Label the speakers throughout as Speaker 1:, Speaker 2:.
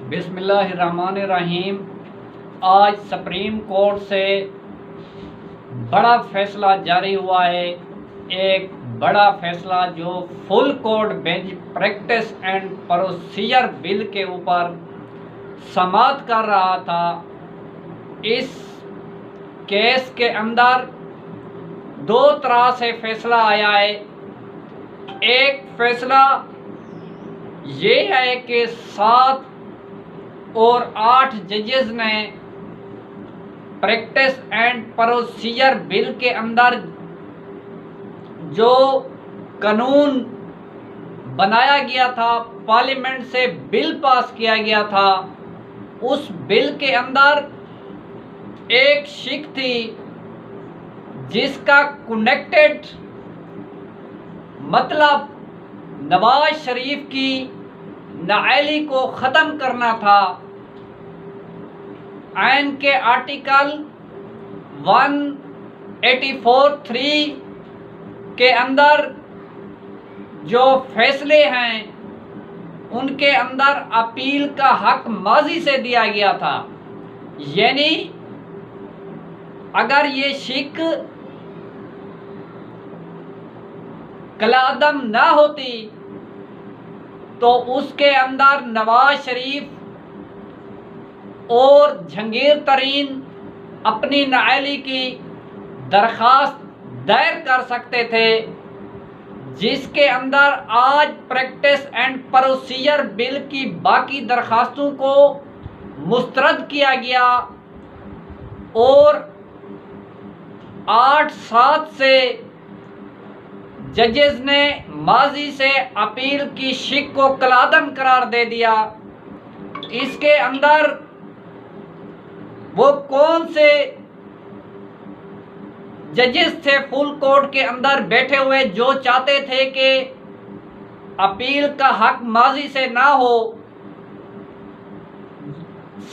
Speaker 1: बिस्मिल्लाहिर्रहमानिर्रहीम। आज supreme court से बड़ा फैसला जारी हुआ है। एक बड़ा फैसला जो full court bench practice and procedure bill के ऊपर समाअत कर रहा था। इस केस के अंदर दो तरह से फैसला आया है। एक फैसला ये है कि 7 और 8 जजेस ने प्रैक्टिस एंड प्रोसीजर बिल के अंदर जो कानून बनाया गया था, पार्लियामेंट से बिल पास किया गया था, उस बिल के अंदर एक शिक थी जिसका कनेक्टेड मतलब नवाज शरीफ की नाअहली को ख़त्म करना था। आइन के आर्टिकल 184(3) के अंदर जो फैसले हैं उनके अंदर अपील का हक माजी से दिया गया था। यानी अगर ये शिक कलादम ना होती तो उसके अंदर नवाज शरीफ और जहांगीर तरीन अपनी नाअहली की दरख्वास्त दायर कर सकते थे, जिसके अंदर आज प्रैक्टिस एंड प्रोसीजर बिल की बाकी दरख्वास्तों को मुस्तरद किया गया और 8-7 से जजेस ने माजी से अपील की शिक को कलादम करार दे दिया। इसके अंदर वो कौन से जजेस थे फुल कोर्ट के अंदर बैठे हुए जो चाहते थे कि अपील का हक माजी से ना हो?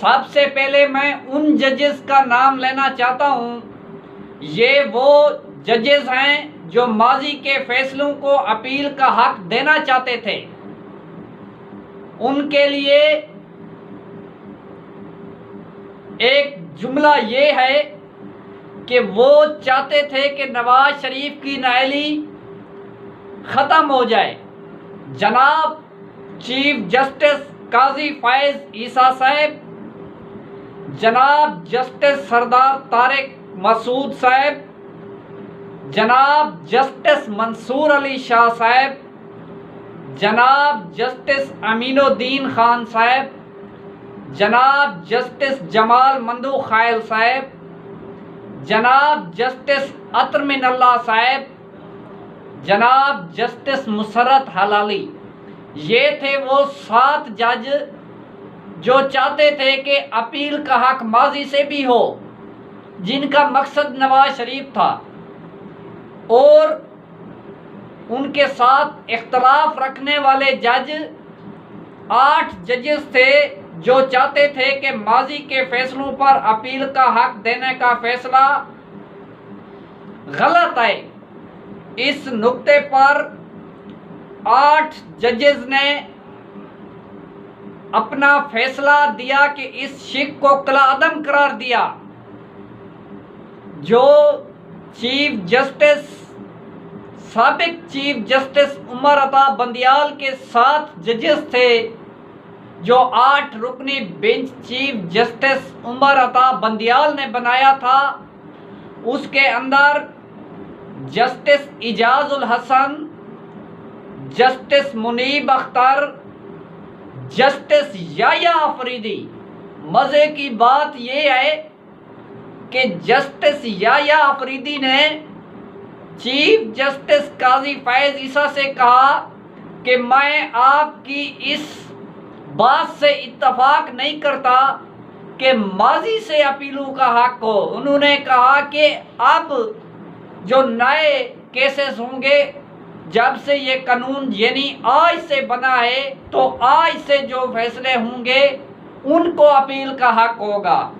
Speaker 1: सबसे पहले मैं उन जजेस का नाम लेना चाहता हूं। ये वो जजेस हैं जो माजी के फैसलों को अपील का हक देना चाहते थे। उनके लिए एक जुमला ये है कि वो चाहते थे कि नवाज शरीफ की नाअहली ख़त्म हो जाए। जनाब चीफ जस्टिस काजी फैज ईसा साहब, जनाब जस्टिस सरदार तारिक मसूद साहब, जनाब जस्टिस मंसूर अली शाह साहब, जनाब जस्टिस अमीनुद्दीन खान साहब, जनाब जस्टिस जमाल मंदू खायल साहब, जनाब जस्टिस अतर मिनल्ला साहब, जनाब जस्टिस मुसर्रत हलाली, ये थे वो 7 जज जो चाहते थे कि अपील का हक माजी से भी हो, जिनका मकसद नवाज शरीफ था। और उनके साथ इख्तलाफ रखने वाले जज 8 जजेस थे जो चाहते थे कि माजी के फैसलों पर अपील का हक देने का फैसला गलत है। इस नुक्ते पर 8 जजेस ने अपना फैसला दिया कि इस शिक को कलाअदम करार दिया। जो चीफ जस्टिस साबिक चीफ जस्टिस उमर अता बंदियाल के 7 जजेस थे जो 8 रुकनी bench chief justice Umar Ata Bandial ने बनाया था, उसके अंदर justice Ijazul Hasan, justice Munib Akhtar, justice Yahya Afridi. मज़े की बात यह है कि जस्टिस याया अफरीदी ने चीफ जस्टिस काजी फैज ईसा से कहा कि मैं आपकी इस बात से इत्तफाक नहीं करता कि माजी से अपीलों का हक हो। उन्होंने कहा कि अब जो नए केसेस होंगे, जब से ये कानून यानी आज से बना है, तो आज से जो फैसले होंगे उनको अपील का हक होगा।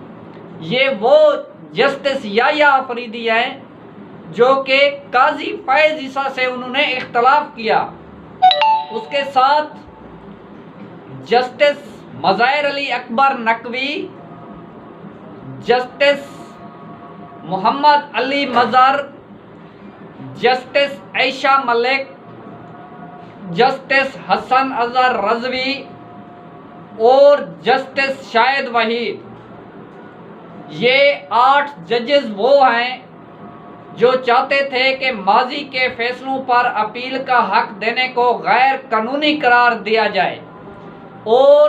Speaker 1: ये वो जस्टिस याया अफरीदी हैं जो कि काजी फैज ईसा से उन्होंने इख्तलाफ किया। उसके साथ justice Mazahir Ali Akbar Naqvi, justice Mohammad Ali Mazhar, justice Ayesha Malik, justice Hasan Azhar Rizvi और जस्टिस शाहिद वहीद। ये 8 जजेस वो हैं जो चाहते थे कि माजी के फैसलों पर अपील का हक देने को गैर कानूनी करार दिया जाए, और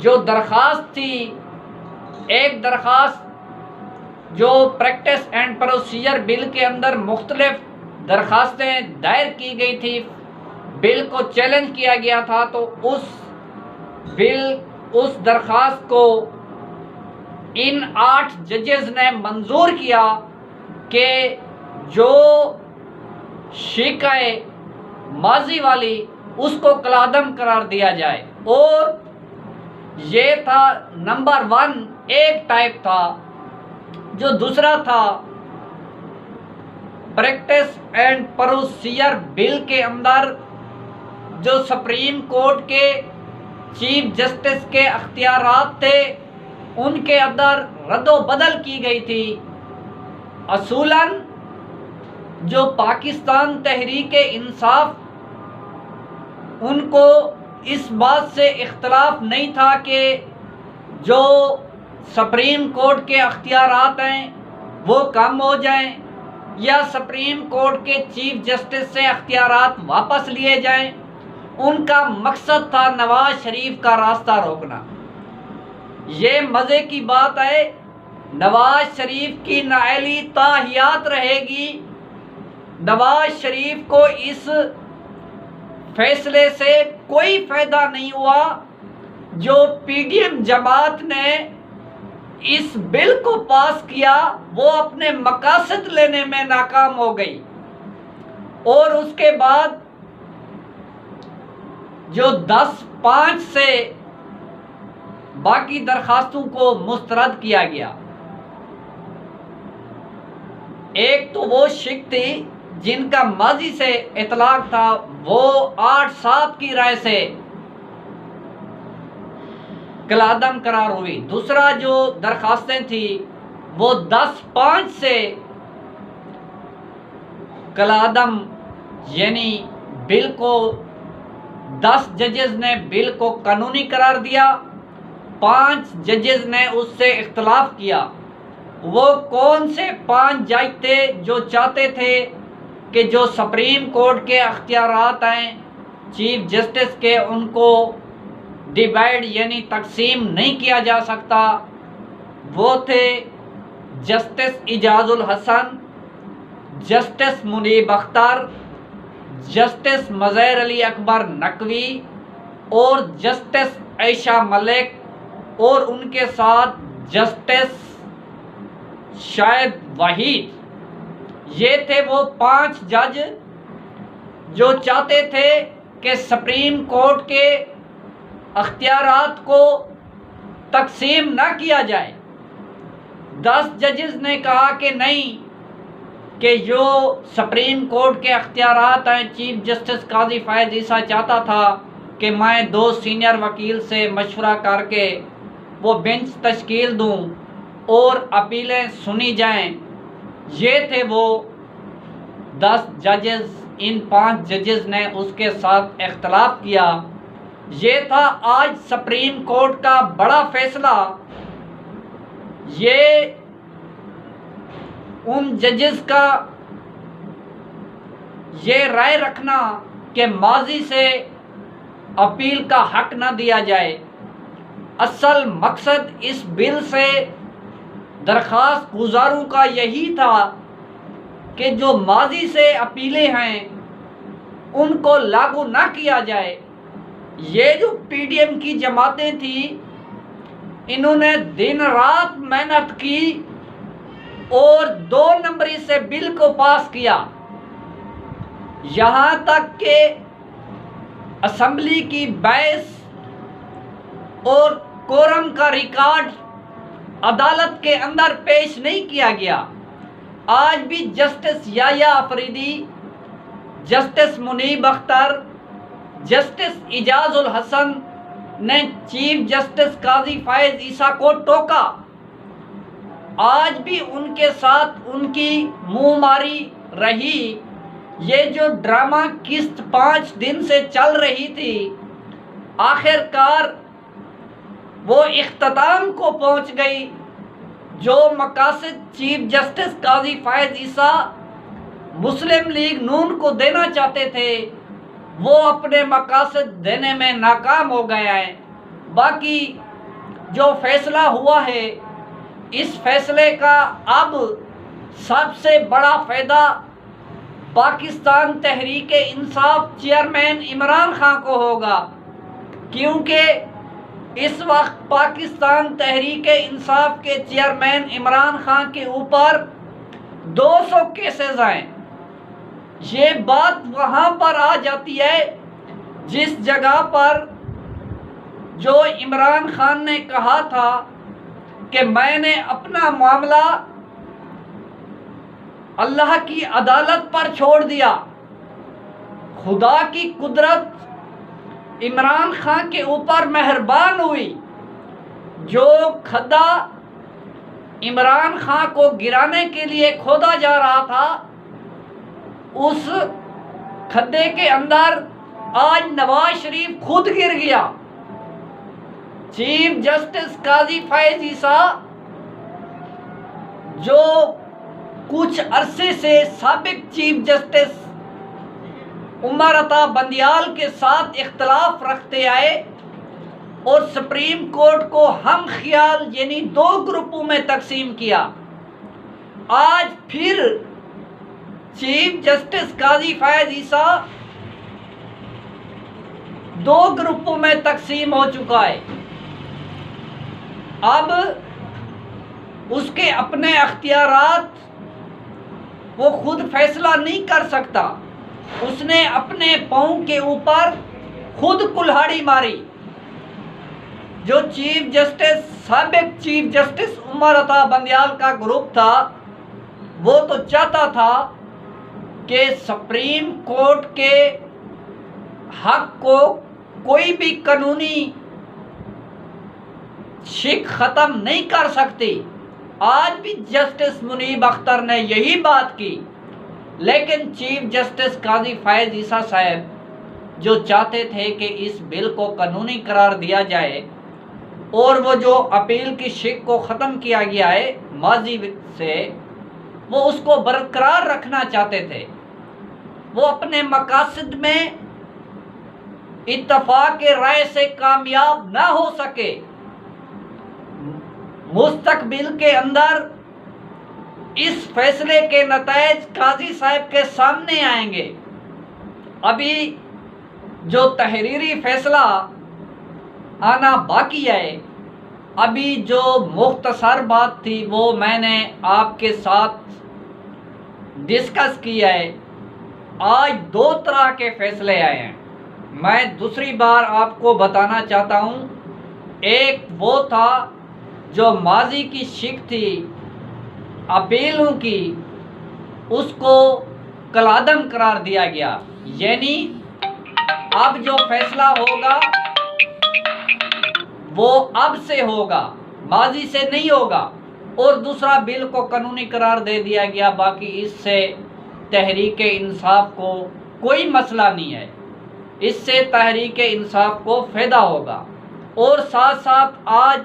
Speaker 1: जो दरख्वास्त थी, एक दरख्वास्त जो प्रैक्टिस एंड प्रोसीजर बिल के अंदर मुख्तलिफ दरख्वास्तें दायर की गई थी, बिल को चैलेंज किया गया था, तो उस दरख्वास्त को इन 8 जजेस ने मंजूर किया कि जो शिकाए माजी वाली उसको कलादम करार दिया जाए। और ये था नंबर 1 एक टाइप था। जो दूसरा था, प्रैक्टिस एंड प्रोसीजर बिल के अंदर जो सुप्रीम कोर्ट के चीफ जस्टिस के अख्तियारात थे, उनके अंदर रद्दो बदल की गई थी। असूलन जो पाकिस्तान तहरीक इंसाफ, उनको इस बात से इख्तलाफ नहीं था कि जो सुप्रीम कोर्ट के अख्तियारात हैं वो कम हो जाएं या सुप्रीम कोर्ट के चीफ जस्टिस से अख्तियारात वापस लिए जाएं। उनका मकसद था नवाज शरीफ का रास्ता रोकना। ये मज़े की बात है, नवाज शरीफ की नाअहली ताहियात रहेगी। नवाज शरीफ को इस फैसले से कोई फ़ायदा नहीं हुआ जो पीडीएम जमात ने इस बिल को पास किया, वो अपने मकासद लेने में नाकाम हो गई। और उसके बाद जो 10-5 से बाकी दरखास्तों को मुस्तरद किया गया। एक तो वो शिक थी जिनका माजी से इतलाक था, वो 8-7 की राय से कलादम करार हुई। दूसरा जो दरखास्तें थी वो 10-5 से कलादम, यानी बिल को 10 जजेस ने बिल को कानूनी करार दिया, 5 जजेस ने उससे इख्तलाफ किया। वो कौन से 5 जज थे जो चाहते थे कि जो सुप्रीम कोर्ट के अख्तियारात हैं चीफ जस्टिस के, उनको डिवाइड यानी तकसीम नहीं किया जा सकता। वो थे justice Ijazul Hasan, justice Munib Akhtar, justice Mazhar Ali Akbar Naqvi और जस्टिस आयशा मलिक, और उनके साथ जस्टिस शाहिद वहीद। ये थे वो 5 जज जो चाहते थे कि सुप्रीम कोर्ट के अख्तियारात को तकसीम ना किया जाए। 10 जजेस ने कहा कि नहीं, कि जो सुप्रीम कोर्ट के अख्तियारात हैं, चीफ जस्टिस काजी फ़ायज़ ईसा चाहता था कि मैं 2 सीनियर वकील से मशवरा करके वो बेंच तश्कील दूं और अपीलें सुनी जाएं। ये थे वो 10 जजेस। इन 5 जजेस ने उसके साथ इख्तलाफ किया। ये था आज सुप्रीम कोर्ट का बड़ा फैसला। ये उन जजेस का ये राय रखना कि माजी से अपील का हक न दिया जाए। असल मकसद इस बिल से दरख्वास्त गुजारों का यही था कि जो माजी से अपीलें हैं उनको लागू ना किया जाए। ये जो पीडीएम की जमातें थी, इन्होंने दिन रात मेहनत की और 2 नंबरी से बिल को पास किया। यहाँ तक कि असेंबली की बहस और कोरम का रिकॉर्ड अदालत के अंदर पेश नहीं किया गया। आज भी justice Yahya Afridi, justice Munib Akhtar, justice Ijazul Hasan ने चीफ जस्टिस काजी फायज ईसा को टोका। आज भी उनके साथ उनकी मुंहमारी रही। ये जो ड्रामा किस्त 5 दिन से चल रही थी, आखिरकार वो इख्तिताम को पहुंच गई। जो मकासद चीफ जस्टिस काजी फायज ईसा मुस्लिम लीग नून को देना चाहते थे, वो अपने मकासद देने में नाकाम हो गए हैं। बाकी जो फैसला हुआ है, इस फैसले का अब सबसे बड़ा फ़ायदा पाकिस्तान तहरीक इंसाफ चेयरमैन इमरान खान को होगा, क्योंकि इस वक्त पाकिस्तान तहरीक इंसाफ के चेयरमैन इमरान खान के ऊपर 200 केसेस आए। ये बात वहाँ पर आ जाती है जिस जगह पर जो इमरान खान ने कहा था कि मैंने अपना मामला अल्लाह की अदालत पर छोड़ दिया। खुदा की कुदरत इमरान खान के ऊपर मेहरबान हुई। जो खड्डा इमरान खान को गिराने के लिए खोदा जा रहा था, उस खड्डे के अंदर आज नवाज शरीफ खुद गिर गया। चीफ जस्टिस काजी फायज ईसा जो कुछ अरसे से साबिक चीफ जस्टिस उमर अता बंदियाल के साथ इख्तलाफ रखते आए और सुप्रीम कोर्ट को हम ख्याल यानी 2 ग्रुपों में तकसीम किया। आज फिर चीफ जस्टिस काजी फायज ईसा 2 ग्रुपों में तकसीम हो चुका है। अब उसके अपने अख्तियारात, वो खुद फैसला नहीं कर सकता। उसने अपने पाँव के ऊपर खुद कुल्हाड़ी मारी। जो चीफ जस्टिस साबिक चीफ जस्टिस उमर अता बंदियाल का ग्रुप था, वो तो चाहता था कि सुप्रीम कोर्ट के हक को कोई भी कानूनी शिक ख़त्म नहीं कर सकती। आज भी जस्टिस मुनीब अख्तर ने यही बात की, लेकिन चीफ जस्टिस काजी फायज ईसा साहब जो चाहते थे कि इस बिल को कानूनी करार दिया जाए और वो जो अपील की शिक को ख़त्म किया गया है माजी से, वो उसको बरकरार रखना चाहते थे। वो अपने मकासद में इत्तफाक राय से कामयाब ना हो सके। मुस्तकबिल के अंदर इस फैसले के नतायज काजी साहब के सामने आएंगे। अभी जो तहरीरी फैसला आना बाकी है, अभी जो मुख्तसर बात थी वो मैंने आपके साथ डिस्कस की है। आज 2 तरह के फैसले आए हैं। मैं दूसरी बार आपको बताना चाहता हूँ। एक वो था जो माजी की शिक थी अपीलों की, उसको कलादम करार दिया गया। यानी अब जो फैसला होगा वो अब से होगा, माजी से नहीं होगा। और दूसरा, बिल को कानूनी करार दे दिया गया। बाकी इससे तहरीक इंसाफ को कोई मसला नहीं है, इससे तहरीक इंसाफ को फ़ायदा होगा। और साथ साथ आज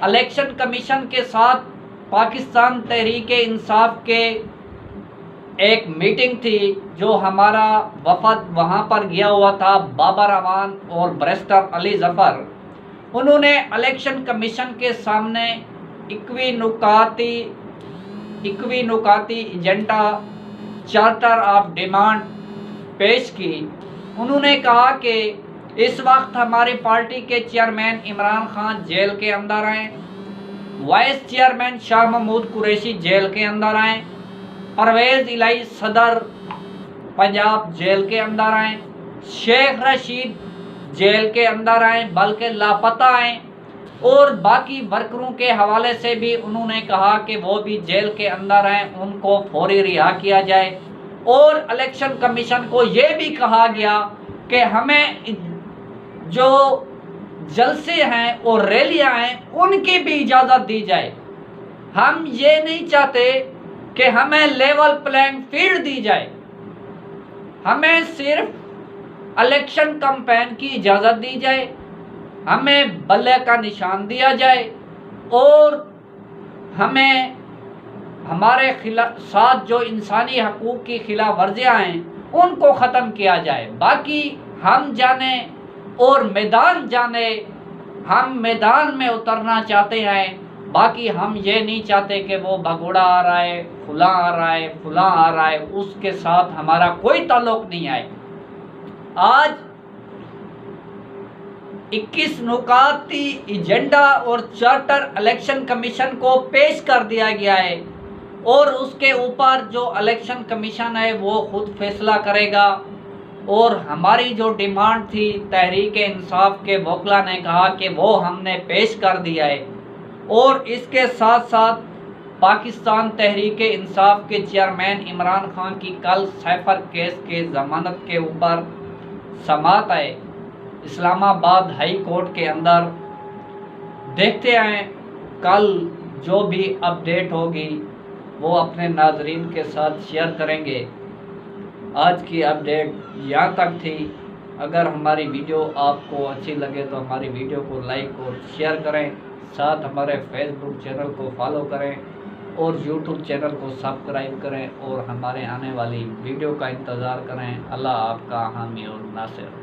Speaker 1: इलेक्शन कमीशन के साथ पाकिस्तान तहरीक इंसाफ के एक मीटिंग थी, जो हमारा वफद वहाँ पर गया हुआ था, बाबर अमान और बैरिस्टर अली ज़फ़र। उन्होंने इलेक्शन कमीशन के सामने इक्वी नुकाती एजेंडा चार्टर ऑफ डिमांड पेश की। उन्होंने कहा कि इस वक्त हमारी पार्टी के चेयरमैन इमरान खान जेल के अंदर हैं, vice chairman Shah Mahmood Qureshi jail के अंदर हैं, परवेज़ इलाही सदर पंजाब जेल के अंदर हैं, शेख रशीद जेल के अंदर हैं बल्कि लापता हैं। और बाकी वर्करों के हवाले से भी उन्होंने कहा कि वो भी जेल के अंदर हैं, उनको फौरी रिहा किया जाए। और इलेक्शन कमीशन को ये भी कहा गया कि हमें जो जलसे हैं और रैलियां हैं उनकी भी इजाज़त दी जाए। हम ये नहीं चाहते कि हमें लेवल प्लेइंग फील्ड दी जाए, हमें सिर्फ इलेक्शन कैंपेन की इजाज़त दी जाए, हमें बल्ले का निशान दिया जाए और हमें हमारे साथ जो इंसानी हकूक़ की खिलाफ वर्जियाँ हैं उनको ख़त्म किया जाए। बाकी हम जाने और मैदान जाने, हम मैदान में उतरना चाहते हैं। बाकी हम ये नहीं चाहते कि वो भगोड़ा आ रहा है, फुला आ रहा है, फुला आ रहा है, उसके साथ हमारा कोई ताल्लुक़ नहीं है। आज 21 नुकाती एजेंडा और चार्टर इलेक्शन कमीशन को पेश कर दिया गया है और उसके ऊपर जो इलेक्शन कमीशन है वो खुद फैसला करेगा। और हमारी जो डिमांड थी तहरीक इंसाफ के वकला ने कहा कि वो हमने पेश कर दिया है। और इसके साथ साथ पाकिस्तान तहरीक इंसाफ के चेयरमैन इमरान खान की कल सैफर केस के ज़मानत के ऊपर समाअत है इस्लामाबाद हाई कोर्ट के अंदर। देखते हैं कल जो भी अपडेट होगी वो अपने नाजरीन के साथ शेयर करेंगे। आज की अपडेट यहाँ तक थी। अगर हमारी वीडियो आपको अच्छी लगे तो हमारी वीडियो को लाइक और शेयर करें, साथ हमारे फेसबुक चैनल को फॉलो करें और यूट्यूब चैनल को सब्सक्राइब करें और हमारे आने वाली वीडियो का इंतज़ार करें। अल्लाह आपका हामी और नासिर।